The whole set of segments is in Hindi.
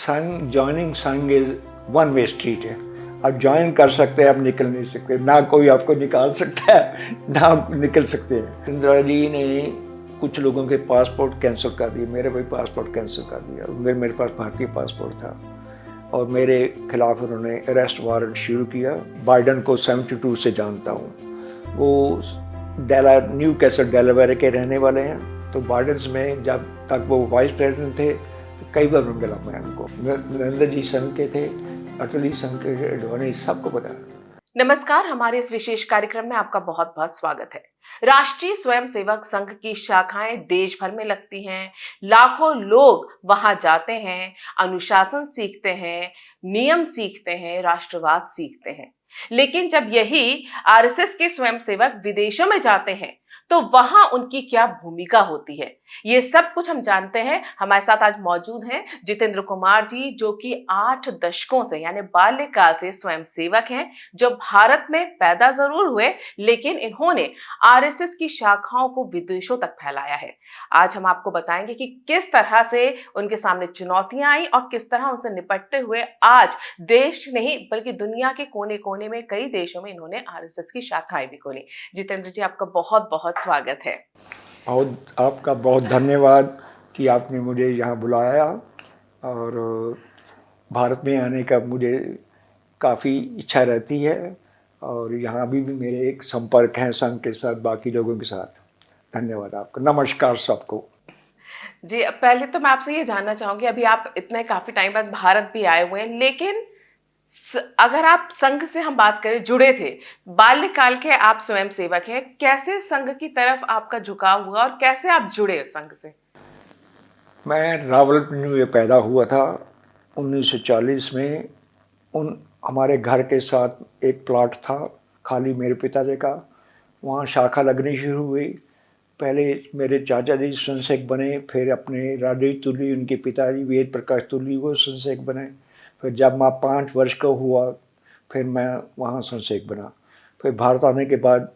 संघ, जॉइनिंग संघ इज वन वे स्ट्रीट है। आप ज्वाइन कर सकते हैं, आप निकल नहीं सकते, ना कोई आपको निकाल सकता है ना आप निकल सकते हैं। इंदिरा जी ने कुछ लोगों के पासपोर्ट कैंसिल कर दिए, मेरे भी पासपोर्ट कैंसिल कर दिया। मेरे पास भारतीय पासपोर्ट था और मेरे खिलाफ उन्होंने अरेस्ट वारंट शुरू किया। बाइडन को 72 से जानता हूँ, वो न्यू कैसल डेलावेयर के रहने वाले हैं। तो बाइडन में जब तक वो वाइस प्रेसिडेंट थे तो कई बार मिला मैं उनको। नरेंद्र जी संघ के थे, अटल जी संघ के, अडवाणी, सबको पता है। नमस्कार, हमारे इस विशेष कार्यक्रम में आपका बहुत बहुत स्वागत है। राष्ट्रीय स्वयंसेवक संघ की शाखाएं देश भर में लगती हैं। लाखों लोग वहां जाते हैं, अनुशासन सीखते हैं, नियम सीखते हैं, राष्ट्रवाद सीखते हैं। लेकिन जब यही आरएसएस के स्वयंसेवक विदेशों में जाते हैं तो वहां उनकी क्या भूमिका होती है, ये सब कुछ हम जानते हैं। हमारे साथ आज मौजूद हैं जितेंद्र कुमार जी, जो कि 8 दशकों से यानी बाल्यकाल से स्वयंसेवक हैं, जो भारत में पैदा जरूर हुए लेकिन इन्होंने आरएसएस की शाखाओं को विदेशों तक फैलाया है। आज हम आपको बताएंगे कि किस तरह से उनके सामने चुनौतियां आई और किस तरह उनसे निपटते हुए आज देश नहीं बल्कि दुनिया के कोने कोने में कई देशों में इन्होंने आरएसएस की शाखाएं भी खोली। जितेंद्र जी, आपका बहुत बहुत स्वागत है। और आपका बहुत धन्यवाद कि आपने मुझे यहाँ बुलाया। और भारत में आने का मुझे काफ़ी इच्छा रहती है और यहाँ अभी भी मेरे एक संपर्क हैं संघ के साथ, बाकी लोगों के साथ। धन्यवाद आपका। नमस्कार सबको। जी, पहले तो मैं आपसे ये जानना चाहूंगी, अभी आप इतने काफी टाइम बाद भारत भी आए हुए हैं, लेकिन अगर आप संघ से हम बात करें, जुड़े थे, बाल्यकाल के आप स्वयं सेवक हैं, कैसे संघ की तरफ आपका झुकाव हुआ और कैसे आप जुड़े संघ से? मैं रावलपिंडी में पैदा हुआ था 1940 में। उन हमारे घर के साथ एक प्लॉट था खाली मेरे पिताजी का, वहाँ शाखा लगनी शुरू हुई। पहले मेरे चाचा जी संसेक बने, फिर अपने राजेश तुली, उनके पिताजी वेद प्रकाश तुली, वो संसेक बने। फिर जब मैं 5 वर्ष का हुआ फिर मैं वहाँ संसेक बना। फिर भारत आने के बाद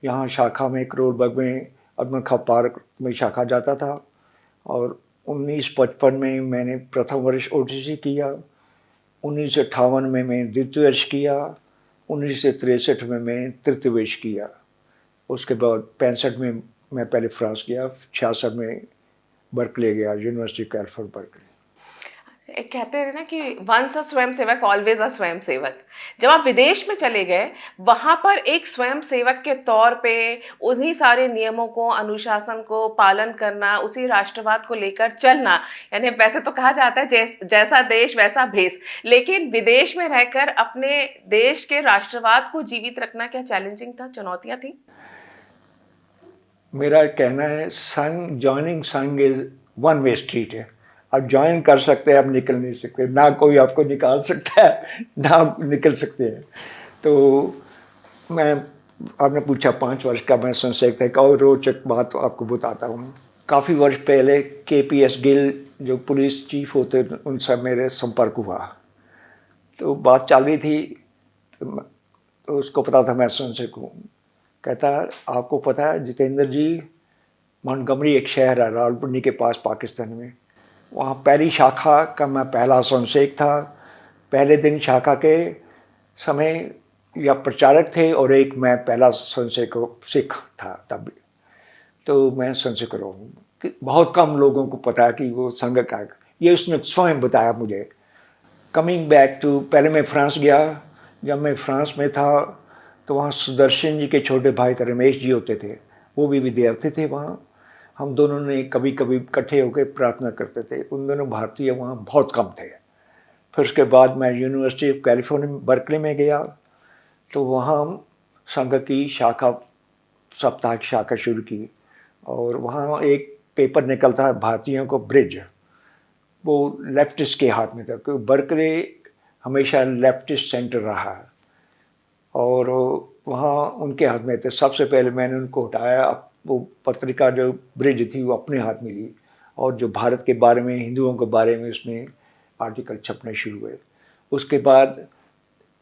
यहाँ शाखा में करोलबाग में अदमन खां पार्क में शाखा जाता था और 1955 में मैंने प्रथम वर्ष ओटीसी किया। 1958 में मैं द्वितीय वर्ष किया। 1963 में मैं तृतीय वर्ष किया। उसके बाद 65 में मैं पहले फ्रांस गया, 66 में बर्कले गया, यूनिवर्सिटी कैलिफोर्निया बर्कले। एक कहते हैं ना कि वंस अ स्वयं सेवक ऑलवेज अ स्वयं सेवक। जब आप विदेश में चले गए, वहां पर एक स्वयं सेवक के तौर पे उन्हीं सारे नियमों को, अनुशासन को पालन करना, उसी राष्ट्रवाद को लेकर चलना, यानी वैसे तो कहा जाता है जैसा देश वैसा भेष, लेकिन विदेश में रहकर अपने देश के राष्ट्रवाद को जीवित रखना क्या चैलेंजिंग था, चुनौतियां थी? मेरा कहना है संघ, जॉइनिंग संघ इज वन वे स्ट्रीट है। आप ज्वाइन कर सकते हैं, आप निकल नहीं सकते, ना कोई आपको निकाल सकता है ना आप निकल सकते हैं। तो मैं, आपने पूछा 5 वर्ष का मैं संसेक था, एक और रोचक बात आपको बताता हूँ। काफ़ी वर्ष पहले केपीएस गिल जो पुलिस चीफ होते, उनसे मेरे संपर्क हुआ। तो बात चल रही थी तो उसको पता था मैं संसेक हूँ। कहता आपको पता है जितेंद्र जी, मोंटगोमरी एक शहर है रावलपिंडी के पास पाकिस्तान में, वहाँ पहली शाखा का मैं पहला संसेक था। पहले दिन शाखा के समय या प्रचारक थे और एक मैं पहला संसेक सिख था तब। तो मैं संसेक रहा हूँ कि बहुत कम लोगों को पता है कि वो संघ का, ये उसने स्वयं बताया मुझे। कमिंग बैक टू, पहले मैं फ्रांस गया। जब मैं फ्रांस में था तो वहाँ सुदर्शन जी के छोटे भाई थे, रमेश जी होते थे, वो भी विद्यार्थी थे वहाँ। हम दोनों ने कभी कभी इकट्ठे होकर प्रार्थना करते थे। उन दोनों भारतीय वहाँ बहुत कम थे। फिर उसके बाद मैं यूनिवर्सिटी ऑफ कैलिफोर्निया बर्कले में गया तो वहाँ संघ की शाखा, साप्ताहिक शाखा शुरू की और वहाँ एक पेपर निकलता है भारतीयों को, ब्रिज, वो लेफ्टिस्ट के हाथ में था क्योंकि बर्कले हमेशा लेफ्टिस्ट सेंटर रहा है और वहाँ उनके हाथ में थे। सबसे पहले मैंने उनको हटाया, वो पत्रिका जो ब्रिज थी वो अपने हाथ में ली और जो भारत के बारे में, हिंदुओं के बारे में उसमें आर्टिकल छपने शुरू हुए। उसके बाद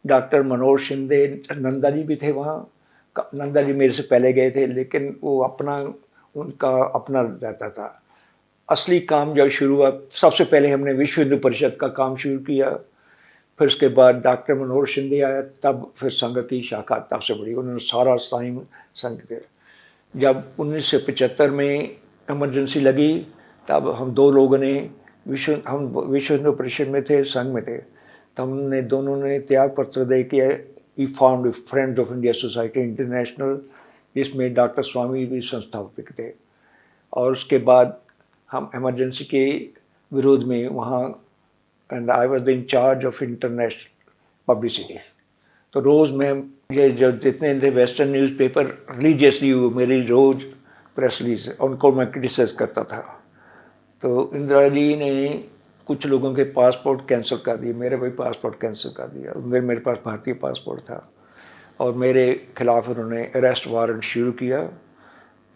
डॉक्टर मनोज शिंदे, नंदा जी भी थे वहाँ। नंदा जी मेरे से पहले गए थे लेकिन वो अपना, उनका अपना रहता था। असली काम जब शुरू हुआ, सबसे पहले हमने विश्व हिंदू परिषद का काम शुरू किया, फिर उसके बाद डॉक्टर मनोहर शिंदे आया, तब फिर संघ की शाखा तब से बड़ी, उन्होंने सारा टाइम संघ के। जब 1975 में इमरजेंसी लगी, तब हम दो लोगों ने हम विश्व हिंदू परिषद में थे, संघ में थे, तो हमने दोनों ने त्याग पत्र दे के we found friends of India society international, जिसमें डॉक्टर स्वामी भी संस्थापक थे। और उसके बाद हम इमरजेंसी के विरोध में वहाँ, and I was the incharge of international publicity. तो रोज़ मैं ये जो जितने थे वेस्टर्न न्यूज़पेपर रिलीजियसली मेरी रोज़ प्रेस रिलीज, उनको मैं क्रिटिसाइज करता था। तो इंदिरा जी ने कुछ लोगों के पासपोर्ट कैंसिल कर दिए, मेरे भी पासपोर्ट कैंसिल कर दिया। मेरे पास भारतीय पासपोर्ट था और मेरे खिलाफ उन्होंने अरेस्ट वारंट शुरू किया,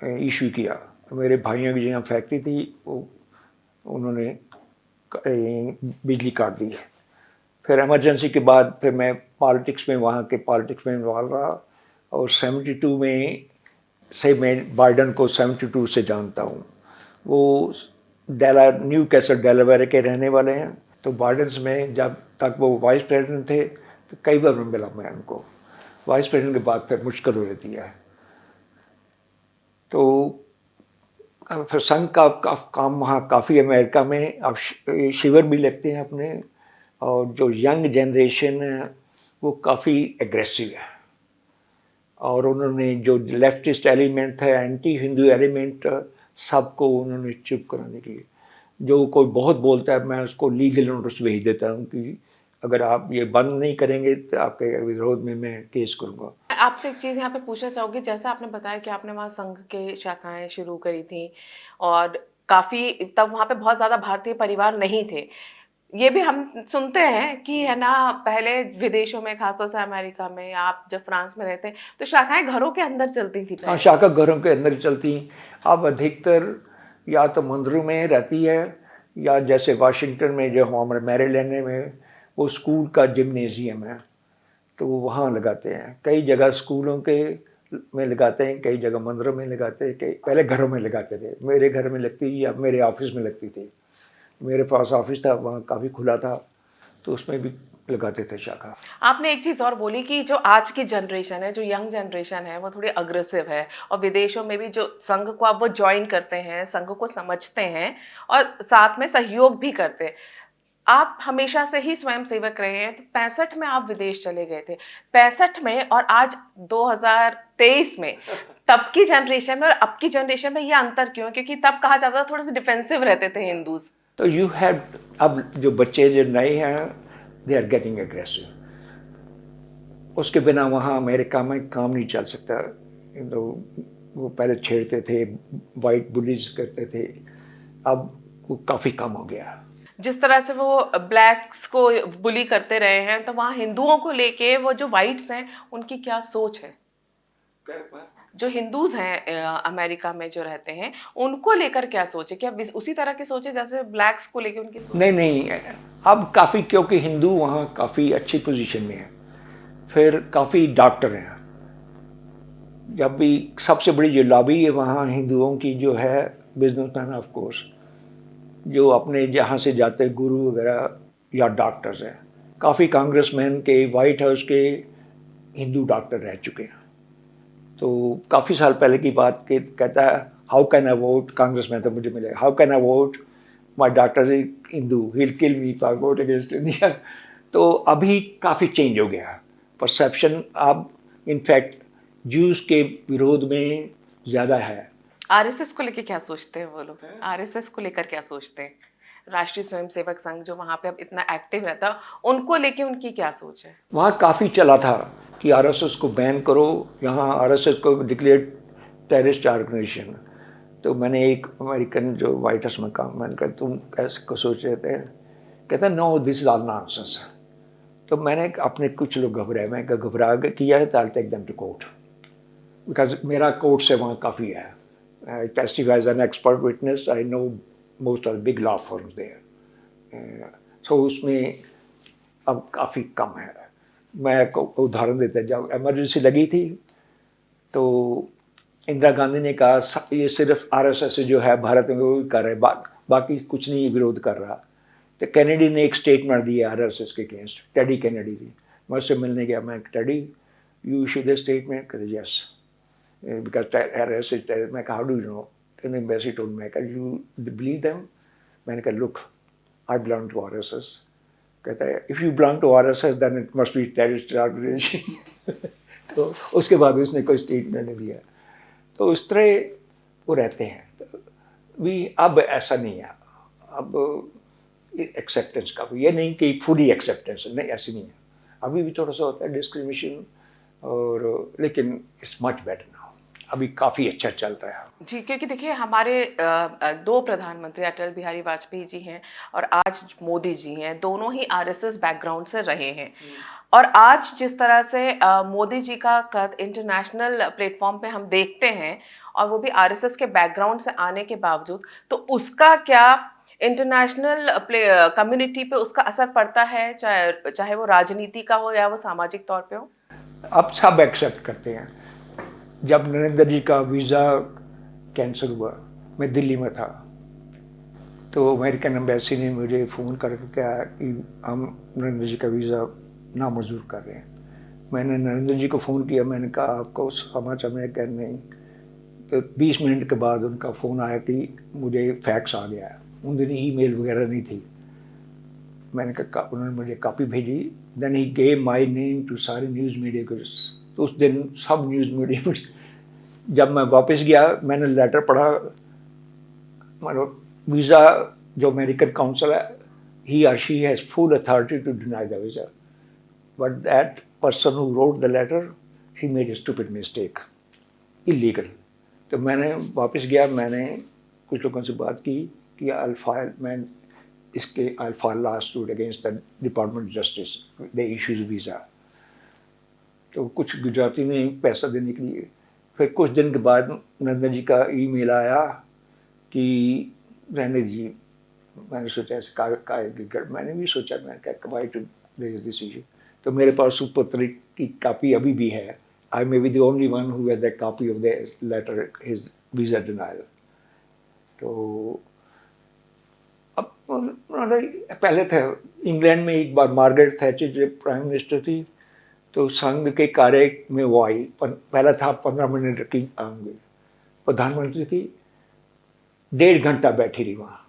इशू किया। मेरे भाइयों की जहाँ फैक्ट्री थी वो उन्होंने बिजली काट दी। फिर इमरजेंसी के बाद फिर मैं पॉलिटिक्स में, वहाँ के पॉलिटिक्स में इन्वॉल्व रहा, और 72 में से मैं बाइडन को 72 से जानता हूँ। वो न्यू कैसल डेलावेयर के रहने वाले हैं। तो बाइडन में जब तक वो वाइस प्रेसिडेंट थे तो कई बार मिला मैं उनको, वाइस प्रेसिडेंट के बाद फिर मुश्किल हो जाती है। तो फिर संघ का काम वहाँ काफ़ी, अमेरिका में अब शिविर भी लगते हैं अपने, और जो यंग जनरेशन है वो काफ़ी एग्रेसिव है, और उन्होंने जो लेफ्टिस्ट एलिमेंट है, एंटी हिंदू एलिमेंट, सबको उन्होंने चुप कराने के लिए, जो कोई बहुत बोलता है मैं उसको लीगल नोटिस भेज देता हूँ कि अगर आप ये बंद नहीं करेंगे तो आपके विरोध में मैं केस करूँगा। आपसे एक चीज़ यहाँ पे पूछना चाहूँगी, जैसा आपने बताया कि आपने वहाँ संघ के शाखाएं शुरू करी थी और काफ़ी, तब वहाँ पे बहुत ज़्यादा भारतीय परिवार नहीं थे। ये भी हम सुनते हैं कि है ना, पहले विदेशों में, खासतौर से अमेरिका में, आप जब फ्रांस में रहते तो शाखाएं घरों के अंदर चलती थी। हाँ, शाखा घरों के अंदर चलती। अब अधिकतर या तो मंदिरों में रहती है, या जैसे वाशिंगटन में जो हमारे मैरीलैंड में वो स्कूल का जिम्नेजियम है तो वो वहाँ लगाते हैं। कई जगह स्कूलों के में लगाते हैं, कई जगह मंदिरों में लगाते हैं, कई पहले घरों में लगाते थे। मेरे घर में लगती या मेरे ऑफिस में लगती थी, मेरे पास ऑफिस था वहाँ काफ़ी खुला था, तो उसमें भी लगाते थे शाखा। आपने एक चीज़ और बोली कि जो आज की जनरेशन है, जो यंग जनरेशन है, वो थोड़ी अग्रेसिव है, और विदेशों में भी जो संघ को अब वो ज्वाइन करते हैं, संघ को समझते हैं और साथ में सहयोग भी करते हैं। आप हमेशा से ही स्वयं सेवक रहे हैं, तो 65 में आप विदेश चले गए थे। 65 में और आज 2023 में, तब की जनरेशन में और अब की जनरेशन में ये अंतर क्यों? क्योंकि तब कहा जाता था थोड़े से डिफेंसिव रहते थे हिंदूज। तो यू हैव, अब जो बच्चे जो नए हैं दे आर गेटिंग एग्रेसिव, उसके बिना वहाँ अमेरिका में काम नहीं चल सकता। तो वो पहले छेड़ते थे, वाइट बुलीज करते थे, अब वो काफ़ी कम हो गया। जिस तरह से वो ब्लैक्स को बुली करते रहे हैं, तो वहाँ हिंदुओं को लेके वो जो वाइट्स हैं उनकी क्या सोच है? जो हिंदूज हैं अमेरिका में जो रहते हैं, उनको लेकर क्या सोच है? क्या उसी तरह की सोच है जैसे ब्लैक्स को लेके उनकी सोच? नहीं, अब काफ़ी, क्योंकि हिंदू वहाँ काफ़ी अच्छी पोजीशन में है, फिर काफ़ी डॉक्टर हैं। जब भी सबसे बड़ी जो लॉबी है वहाँ हिंदुओं की जो है, बिजनेसमैन ऑफ कोर्स, जो अपने जहाँ से जाते गुरु वगैरह या डॉक्टर्स हैं। काफ़ी कांग्रेसमैन के, वाइट हाउस के हिंदू डॉक्टर रह चुके हैं। तो काफ़ी साल पहले की बात के कहता है, how can I vote, congressman तो मुझे मिले, how can I vote, my doctor is Hindu, he will kill me if I vote against India. तो अभी काफ़ी चेंज हो गया परसेप्शन। अब इनफैक्ट ज्यूज के विरोध में ज़्यादा है। आरएसएस को लेकर क्या सोचते हैं वो लोग? आरएसएस को लेकर क्या सोचते हैं? राष्ट्रीय स्वयंसेवक संघ जो वहाँ पे अब इतना एक्टिव रहता है, उनको लेके उनकी क्या सोच है? वहाँ काफ़ी चला था कि आरएसएस को बैन करो, यहाँ आरएसएस को डिक्लेयर टेररिस्ट ऑर्गेनाइजेशन। तो मैंने एक अमेरिकन जो वाइट हाउस में काम, मैंने कहा तुम कैसे को सोच रहे थे? कहता no, this is all nonsense. तो मैंने अपने कुछ लोग घबराए, मैं घबरा किया है तो I take them to court, because मेरा कोर्ट से वहाँ काफ़ी है। I testify as an expert witness. I know most of the big law firms there. So उसमें अब काफ़ी कम है। मैं उदाहरण देता, जब इमरजेंसी लगी थी तो इंदिरा गांधी ने कहा ये सिर्फ आरएसएस जो है भारत में वो कर रहे, बाकी कुछ नहीं विरोध कर रहा। तो कैनेडी ने एक स्टेटमेंट दिया आरएसएस के अगेंस्ट, टेडी कैनेडी थी। मैं उससे मिलने गया, मैं did you issue the statement, कहते यस बिकॉज आरएसएस। मैं कहा हाउ डू यू नो, कहते एम्बेसी टोल्ड मी। कहा यू बिलीव देम? मैंने कहा look I belong to RSS. कहता है if you belong to RSS then it must be terrorist organisation. तो उसके बाद उसने कोई स्टेटमेंट नहीं दिया। तो उस तरह वो रहते हैं। भी अब ऐसा नहीं है, अब एक्सेप्टेंस का, ये नहीं कि फुली एक्सेप्टेंस, नहीं ऐसी नहीं है। अभी भी थोड़ा सा होता है डिस्क्रिमिनेशन, और लेकिन इट्स मच बेटर नाउ, अभी काफ़ी अच्छा चल रहा है। जी, क्योंकि देखिए हमारे दो प्रधानमंत्री अटल बिहारी वाजपेयी जी हैं और आज मोदी जी हैं, दोनों ही आरएसएस बैकग्राउंड से रहे हैं। और आज जिस तरह से मोदी जी का कद इंटरनेशनल प्लेटफॉर्म पे हम देखते हैं, और वो भी आरएसएस के बैकग्राउंड से आने के बावजूद, तो उसका क्या इंटरनेशनल कम्युनिटी पे उसका असर पड़ता है, चाहे वो राजनीति का हो या वो सामाजिक तौर पे हो? अब सब एक्सेप्ट करते हैं। जब नरेंद्र जी का वीज़ा कैंसिल हुआ, मैं दिल्ली में था, तो अमेरिकन एम्बेसी ने मुझे फ़ोन करके कहा कि हम नरेंद्र जी का वीज़ा नामंजूर कर रहे हैं। मैंने नरेंद्र जी को फ़ोन किया, मैंने कहा आपको समाचार में कह नहीं। तो 20 मिनट के बाद उनका फ़ोन आया कि मुझे फैक्स आ गया है। उन दिन ईमेल वगैरह नहीं थी। मैंने कहा, उन्होंने मुझे कॉपी भेजी। Then he gave my name to सारे न्यूज़ मीडिया को। तो उस दिन सब न्यूज़ मीडिया में, जब मैं वापस गया मैंने लेटर पढ़ा, मतलब वीज़ा जो अमेरिकन काउंसिल है, he or she has full authority to deny the visa, but that person who wrote the letter, he made a stupid mistake, illegal। तो मैंने वापस गया, मैंने कुछ लोगों से बात की कि I file last suit against the department of justice, they issues visa. तो कुछ गुजराती ने पैसा देने के लिए। फिर कुछ दिन के बाद नरेंद्र जी का ईमेल आया कि रहने जी। मैंने सोचा मैंने भी सोचा, मैंने कहा why to raise this issue. तो मेरे पास उस पत्र की कापी अभी भी है। I may be the only one who had the copy of the letter, his visa denial. तो अब पहले था इंग्लैंड में, एक बार मार्गरेट थैचर जब प्राइम मिनिस्टर थी, तो संघ के कार्य में वो आई। पहला था 15 मिनट की प्रधानमंत्री थी, 1.5 घंटा बैठी रही वहाँ।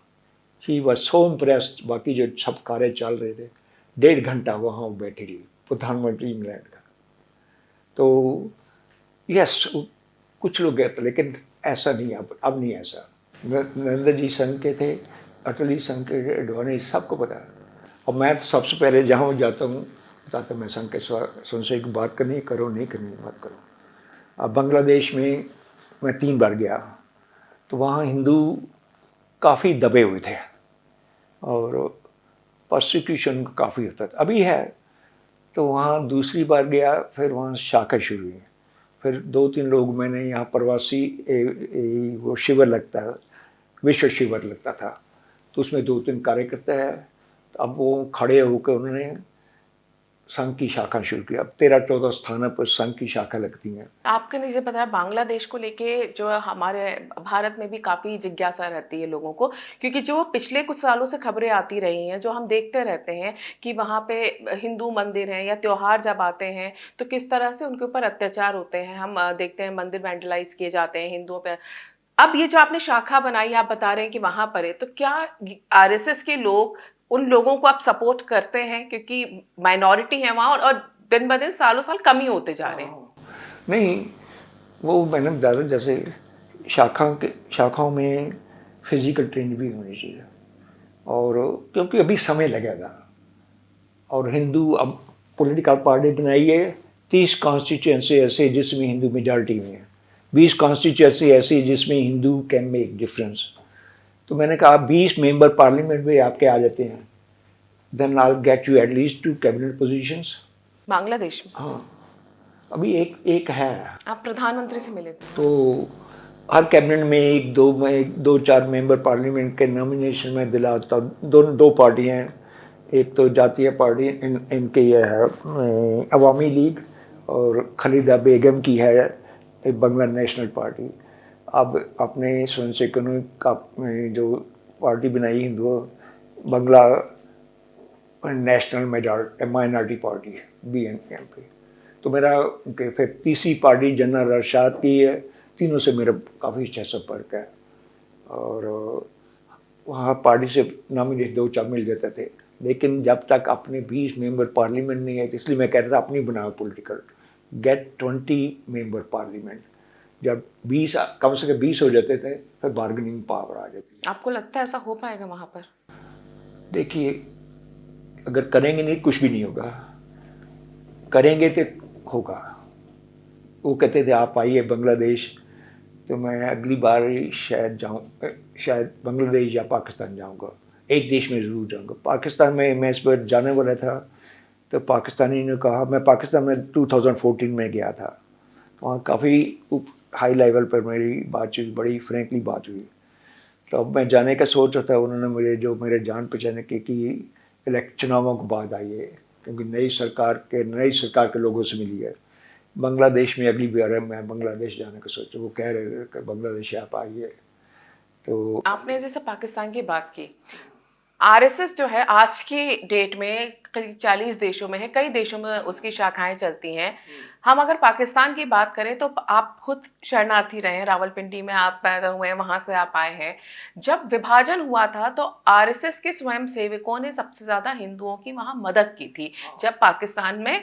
She was so impressed, बाकी जो सब कार्य चल रहे थे, 1.5 घंटा वहाँ बैठी रही प्रधानमंत्री इंग्लैंड का। तो यस, कुछ लोग कहते, लेकिन ऐसा नहीं, अब नहीं ऐसा। नरेंद्र जी संघ के थे, अटल जी संघ के, अडवाणी, सबको पता है। और मैं तो सबसे पहले जहाँ जाता हूँ बताता, मैं संघ के संशय की बात करनी करो, नहीं करनी बात करो। अब बांग्लादेश में मैं 3 बार गया, तो वहाँ हिंदू काफ़ी दबे हुए थे और प्रोसिक्यूशन काफ़ी होता था, अभी है। तो वहाँ दूसरी बार गया, फिर वहाँ शाखा शुरू हुई। फिर 2-3 लोग मैंने यहाँ प्रवासी वो शिविर लगता है, विश्व शिविर लगता था, तो उसमें 2-3 कार्यकर्ता है। अब वो खड़े होकर उन्होंने संघ की शाखा शुरू की। अब 13-14 स्थानों पर संघ की शाखा लगती हैं। आपके मुझे पता है बांग्लादेश को लेके जो हमारे भारत में भी काफ़ी जिज्ञासा रहती है लोगों को, क्योंकि जो पिछले कुछ सालों से खबरें आती रही हैं, जो हम देखते रहते हैं कि वहाँ पे हिंदू मंदिर हैं या त्योहार जब आते हैं तो किस तरह से उनके ऊपर अत्याचार होते हैं। हम देखते हैं मंदिर वैंडलाइज किए जाते हैं हिंदुओं पे। अब ये जो आपने शाखा बनाई, आप बता रहे हैं कि वहाँ पर है, तो क्या आरएसएस के लोग उन लोगों को आप सपोर्ट करते हैं, क्योंकि माइनॉरिटी है वहाँ और दिन ब दिन सालों साल कम ही होते जा रहे हैं? नहीं, वो मैंने बताया, जैसे शाखाओं में फिजिकल ट्रेनिंग भी होनी चाहिए, और क्योंकि अभी समय लगेगा। और हिंदू अब पॉलिटिकल पार्टी बनाई है, 30 कॉन्स्टिट्यूएंसी ऐसे जिसमें हिंदू मेजॉरिटी में है, 20 कॉन्स्टिट्यूएंसी ऐसी जिसमें हिंदू कैन मेक डिफरेंस। तो मैंने कहा 20 मेंबर पार्लियामेंट में आपके आ जाते हैं, then I get you at least 2 cabinet positions. Bangladesh में? हाँ, अभी एक है। आप प्रधानमंत्री से मिले थे? तो हर कैबिनेट में 2-4 मेंबर पार्लियामेंट के नॉमिनेशन में दिलाता। दो पार्टियाँ हैं, एक तो जातीय पार्टी, इनके ये है अवामी लीग, और खलीदा बेगम की है एक बांग्ला नेशनल पार्टी। अब अपने सोशो इकोनॉमिक का जो पार्टी बनाई हिंदू बंगला नेशनल मेजॉरिटी माइनॉरिटी पार्टी है BNP। तो मेरा उनके फिर तीसरी पार्टी जनरल अरशद की है। तीनों से मेरा काफ़ी अच्छा संपर्क है और वहाँ पार्टी से नॉमिनेशन 2-4 मिल जाते थे, लेकिन जब तक अपने 20 मेंबर पार्लियामेंट नहीं है, तो इसलिए मैं कहता था अपनी बनाओ पॉलिटिकल, गेट 20 मेंबर पार्लियामेंट। जब 20 कम से कम 20 हो जाते थे फिर बार्गेनिंग पावर आ जाती। आपको लगता है ऐसा हो पाएगा वहां पर? देखिए, अगर करेंगे नहीं कुछ भी नहीं होगा, करेंगे तो होगा। वो कहते थे आप आइए बांग्लादेश, तो मैं अगली बार शायद जाऊँ, शायद बांग्लादेश या पाकिस्तान जाऊँगा, एक देश में ज़रूर जाऊँगा। पाकिस्तान में मैं इस बार जाने वाला था, तो पाकिस्तानी ने कहा, मैं पाकिस्तान में 2014 में गया था, वहाँ काफ़ी हाई लेवल पर मेरी बातचीत, बड़ी फ्रेंकली बात हुई। तो अब मैं जाने का सोच रहा था, उन्होंने मुझे जो मेरे जान पहचान के कि चुनावों के बाद आइए, क्योंकि नई सरकार के लोगों से मिली है। बांग्लादेश में अगली बार मैं बांग्लादेश जाने का सोचा, वो कह रहे थे कि बांग्लादेश आप आइए। तो आपने जैसे पाकिस्तान की बात की, आरएसएस जो है आज की डेट में करीब 40 देशों में है, कई देशों में उसकी शाखाएं चलती हैं। हम अगर पाकिस्तान की बात करें तो आप खुद शरणार्थी रहे हैं, रावलपिंडी में आप पैदा हुए हैं, वहां से आप आए हैं। जब विभाजन हुआ था तो आरएसएस के स्वयं सेवकों ने सबसे ज्यादा हिंदुओं की वहां मदद की थी, जब पाकिस्तान में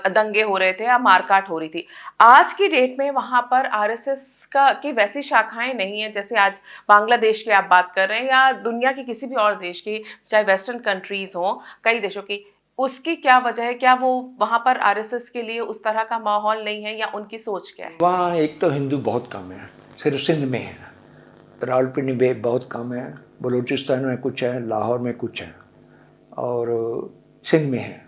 दंगे हो रहे थे या मारकाट हो रही थी। आज की डेट में वहां पर आरएसएस का की वैसी शाखाएं नहीं है जैसे आज बांग्लादेश की आप बात कर रहे हैं या दुनिया के किसी भी और देश की, चाहे वेस्टर्न कंट्रीज हो, कई देशों की। उसकी क्या वजह है? क्या वो वहां पर आरएसएस के लिए उस तरह का माहौल नहीं है या उनकी सोच क्या है? वहाँ एक तो हिंदू बहुत कम है, सिर्फ सिंध में है, रावलपिंडी में बहुत कम है, बलूचिस्तान में कुछ है, लाहौर में कुछ है और सिंध में है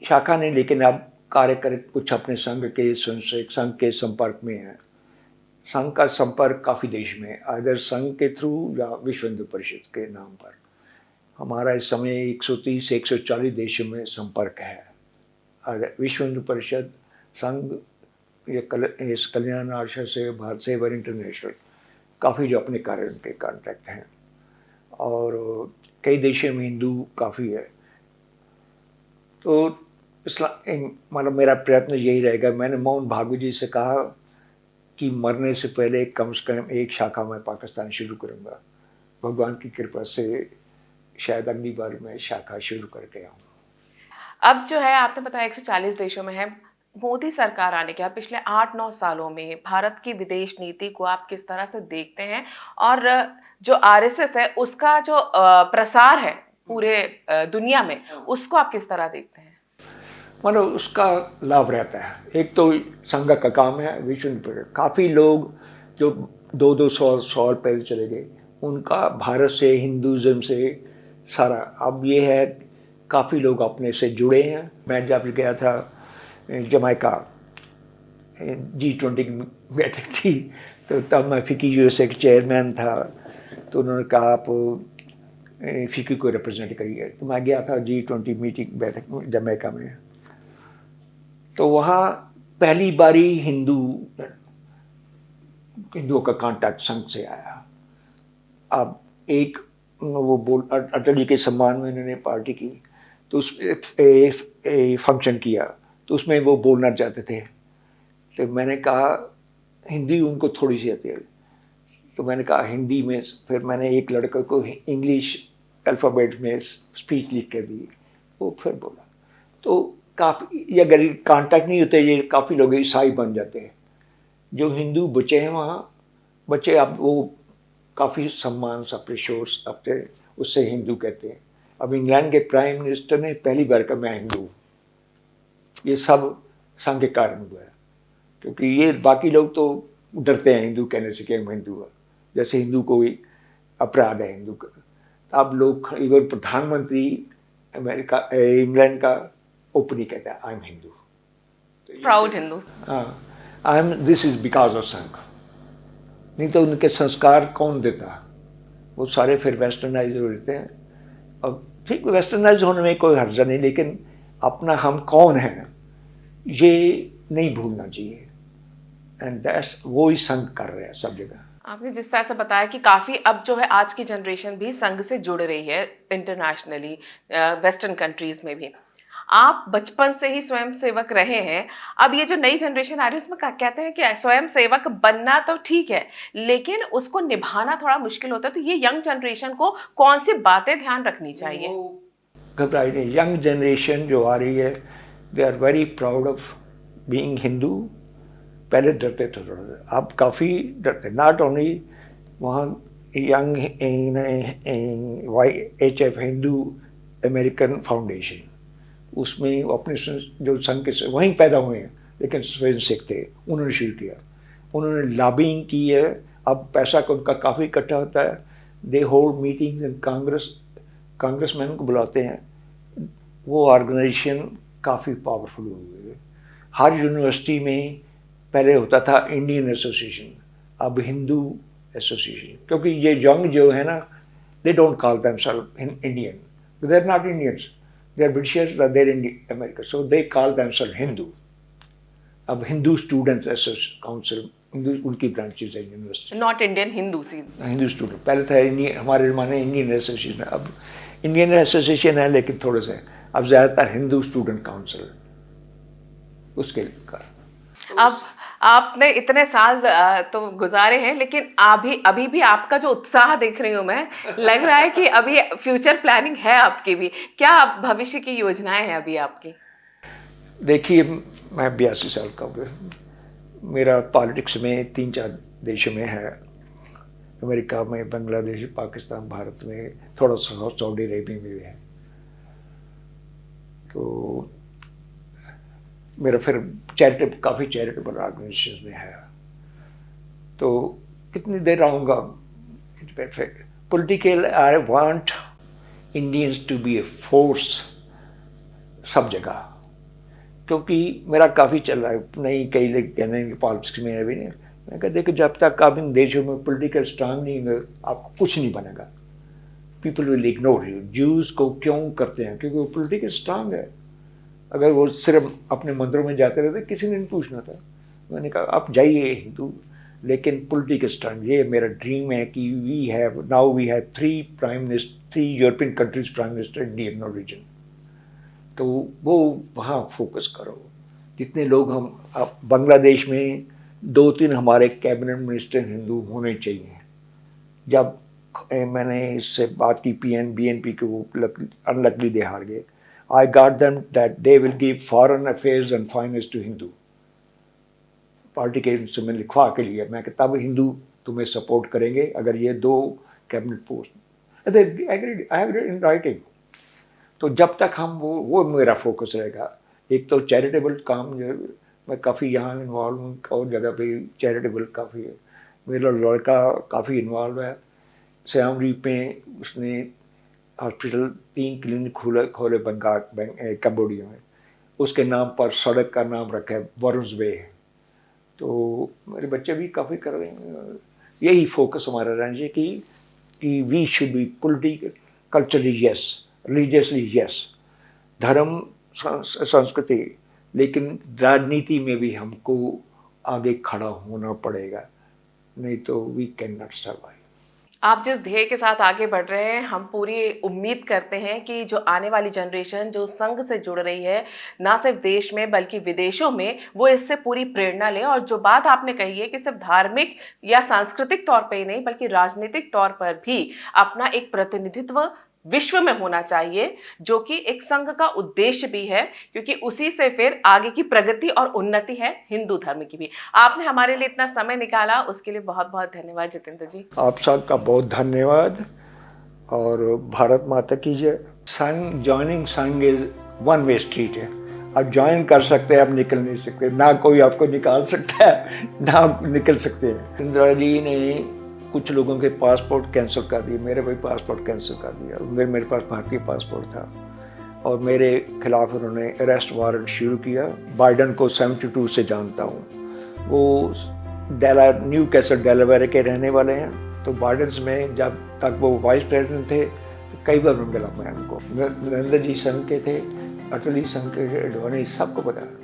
शाखा नहीं। लेकिन अब कार्य कर कुछ अपने संघ के संपर्क में है। संघ का संपर्क काफ़ी देश में है, अगर संघ के थ्रू या विश्व हिंदू परिषद के नाम पर। हमारा इस समय 130 से 140 देशों में संपर्क है। अगर विश्व हिंदू परिषद, संघ, इस कल्याण आशा से, भारत सेवा इंटरनेशनल, काफ़ी जो अपने कार्य के कॉन्टैक्ट हैं और कई देशों में हिंदू काफ़ी है। तो मतलब मेरा प्रयत्न यही रहेगा। मैंने मोहन भागवत जी से कहा कि मरने से पहले कम से कम एक शाखा मैं पाकिस्तान शुरू करूँगा। भगवान की कृपा से शायद अगली बार मैं शाखा शुरू करके आऊँ। अब जो है आपने बताया 140 देशों में है। मोदी सरकार आने के बाद पिछले 8-9 सालों में भारत की विदेश नीति को आप किस तरह से देखते हैं, और जो आरएसएस है उसका जो प्रसार है पूरे दुनिया में, उसको आप किस तरह देखते हैं? मतलब उसका लाभ रहता है। एक तो संघ का काम है, विश्व काफ़ी लोग जो 200 साल पहले चले गए, उनका भारत से, हिंदुज़म से सारा, अब ये है काफ़ी लोग अपने से जुड़े हैं। मैं जब गया था जमैका, G20 की बैठक थी, तो तब मैं फिकी USA के चेयरमैन था, तो उन्होंने कहा आप फिकी को रिप्रेजेंट करिए। तो मैं गया था G20 मीटिंग बैठक में जमैका में। तो वहाँ पहली बारी हिंदुओं का कांटेक्ट संघ से आया। अब एक वो अटल जी के सम्मान में उन्होंने पार्टी की, तो उस फंक्शन किया, तो उसमें वो बोलना चाहते थे। तो मैंने कहा हिंदी उनको थोड़ी सी आती है, तो मैंने कहा हिंदी में। फिर मैंने एक लड़के को इंग्लिश अल्फ़ाबेट में स्पीच लिख कर दी, वो फिर बोला। तो काफ़ी, ये अगर कांटेक्ट नहीं होते, ये काफ़ी लोग ईसाई बन जाते हैं। जो हिंदू बचे हैं वहाँ, बच्चे अब वो काफ़ी सम्मान से अपने शोर्स अपने उससे हिंदू कहते हैं। अब इंग्लैंड के प्राइम मिनिस्टर ने पहली बार कहा मैं हिंदू हूँ। ये सब संघ के कारण हुआ है, क्योंकि ये बाकी लोग तो डरते हैं हिंदू कहने से कि हम हिंदू है, जैसे हिंदू कोई अपराध है हिंदू का। अब लोग, इवन प्रधानमंत्री इंग्लैंड का ओपनली कहता है I am Hindu, proud Hindu. हाँ, I am, this is because of Sangh. नहीं तो उनके संस्कार कौन देता? वो सारे फिर वेस्टर्नाइज हो जाते हैं। अब ठीक, वेस्टर्नाइज होने में कोई हर्जा नहीं, लेकिन अपना हम कौन हैं ये नहीं भूलना चाहिए। एंड दैट्स वो ही संघ कर रहे हैं सब जगह। आपने जिस तरह से बताया कि काफ़ी अब जो है आज की जनरेशन भी संघ से जुड़ रही है इंटरनेशनली, वेस्टर्न कंट्रीज़ में भी। आप बचपन से ही स्वयं सेवक रहे हैं। अब ये जो नई जनरेशन आ रही है उसमें कहते हैं कि स्वयं सेवक बनना तो ठीक है, लेकिन उसको निभाना थोड़ा मुश्किल होता है। तो ये यंग जनरेशन को कौन सी बातें ध्यान रखनी चाहिए? घबराई नहीं, यंग जनरेशन जो आ रही है they are very proud of being Hindu. पहले डरते थे थोड़ा सा, अब काफ़ी डरते। नॉट ओनली वहाँ young YHF Hindu American Foundation, उसमें अपने जो संघ के वहीं पैदा हुए हैं लेकिन स्वयं सिख थे, उन्होंने शुरू किया, उन्होंने लॉबिंग की है। अब पैसा उनका काफ़ी इकट्ठा होता है। They hold meetings in congressman को बुलाते हैं। वो ऑर्गेनाइजेशन काफ़ी पावरफुल हुई है। हर यूनिवर्सिटी में पहले होता था इंडियन एसोसिएशन, अब हिंदू एसोसिएशन, क्योंकि ये यंग जो है ना, they don't call themselves Indian, they are not Indians, they are Britishers, they are in America, so they call themselves Hindu. अब हिंदू स्टूडेंट्स काउंसिल, उनकी ब्रांचेज है university. Not Indian Hindu Hindu student पहले था, हमारे ज़माने इंडियन एसोसिएशन, अब इंडियन एसोसिएशन है लेकिन थोड़े से अब ज़्यादातर हिंदू स्टूडेंट काउंसिल उसके का। अब आपने इतने साल तो गुजारे हैं, लेकिन अभी भी आपका जो उत्साह देख रही हूँ मैं, लग रहा है कि अभी फ्यूचर प्लानिंग है आपकी भी। क्या भविष्य की योजनाएं हैं अभी आपकी? देखिए, मैं 82 साल का हूँ। मेरा पॉलिटिक्स में 3-4 देशों में है, अमेरिका में, बांग्लादेश, पाकिस्तान, भारत में, थोड़ा सा सऊदी अरेबिया में भी है। तो मेरा फिर काफ़ी चैरिटेबल ऑर्गेनाइजेशन में है। तो कितनी देर रहूँगा political? I want Indians to be a force सब जगह, क्योंकि मेरा काफ़ी चल रहा है। नहीं, कई लोग कहने हैं कि पॉलिटिक्स में अभी नहीं। मैं कहते देखो, जब तक आप इन देशों में पॉलिटिकल स्ट्रांग नहीं होंगे, आपको कुछ नहीं बनेगा। People will ignore you. Jews को क्यों करते हैं? क्योंकि वो पॉलिटिकल स्ट्रांग है। अगर वो सिर्फ अपने मंदिरों में जाते रहते, किसी ने नहीं पूछना था। मैंने कहा आप जाइए हिंदू, लेकिन पॉलिटिकल स्ट्रांग। ये मेरा ड्रीम है कि we have 3 European countries prime minister Indian origin. तो वो वहाँ फोकस करो। जितने लोग अब बांग्लादेश में 2-3 हमारे कैबिनेट मिनिस्टर हिंदू होने चाहिए। जब मैंने इससे बात की BNP के, वो अनलकली दे हार गए। I got them that they will give foreign affairs and finance to Hindu। Party के से मैंने लिखवा के लिए, मैं तब हिंदू तुम्हें सपोर्ट करेंगे अगर ये 2 cabinet post. I have in writing. तो जब तक हम वो मेरा फोकस रहेगा। एक तो चैरिटेबल काम जो मैं काफ़ी यहाँ इन्वॉल्व हूँ, और जगह पे चैरिटेबल काफ़ी है। मेरा लड़का काफ़ी इन्वॉल्व है। सियाम रीप में उसने हॉस्पिटल 3 क्लिनिक खोले कंबोडिया में। उसके नाम पर सड़क का नाम रखा है वरुण वे। तो मेरे बच्चे भी काफ़ी कर रहे हैं। यही फोकस हमारा रहना चाहिए कि we should be political, culturally yes, religiously yes, धर्म संस्कृति, लेकिन राजनीति में भी हमको आगे खड़ा होना पड़ेगा, नहीं तो वी कैन नॉट सर्वाइव। आप जिस ध्येय के साथ आगे बढ़ रहे हैं, हम पूरी उम्मीद करते हैं कि जो आने वाली जनरेशन जो संघ से जुड़ रही है, ना सिर्फ देश में बल्कि विदेशों में, वो इससे पूरी प्रेरणा ले। और जो बात आपने कही है कि सिर्फ धार्मिक या सांस्कृतिक तौर पे ही नहीं बल्कि राजनीतिक तौर पर भी अपना एक प्रतिनिधित्व विश्व में होना चाहिए, जो कि एक संघ का उद्देश्य भी है, क्योंकि उसी से फिर आगे की प्रगति और उन्नति है हिंदू धर्म की भी। आपने हमारे लिए इतना समय निकाला, उसके लिए बहुत बहुत धन्यवाद जितेंद्र जी। आप सबका बहुत धन्यवाद, और भारत माता की जय। संघ, जॉइनिंग संघ इज वन वे स्ट्रीट है। आप ज्वाइन कर सकते हैं, आप निकल नहीं सकते। ना कोई आपको निकाल सकता है, ना आप निकल सकते हैं। इंदिरा जी ने कुछ लोगों के पासपोर्ट कैंसिल कर दिए, मेरे भी पासपोर्ट कैंसिल कर दिया। मेरे पास भारतीय पासपोर्ट था, और मेरे खिलाफ उन्होंने अरेस्ट वारंट शुरू किया। बाइडन को 72 से जानता हूँ, वो न्यू कैसल डेलावेयर के रहने वाले हैं। तो बाइडन में जब तक वो वाइस प्रेसिडेंट थे, तो कई बार मिला मैं उनको। नरेंद्र जी संघ के थे, अटल जी संघ के, अडवाणी, सबको पता है।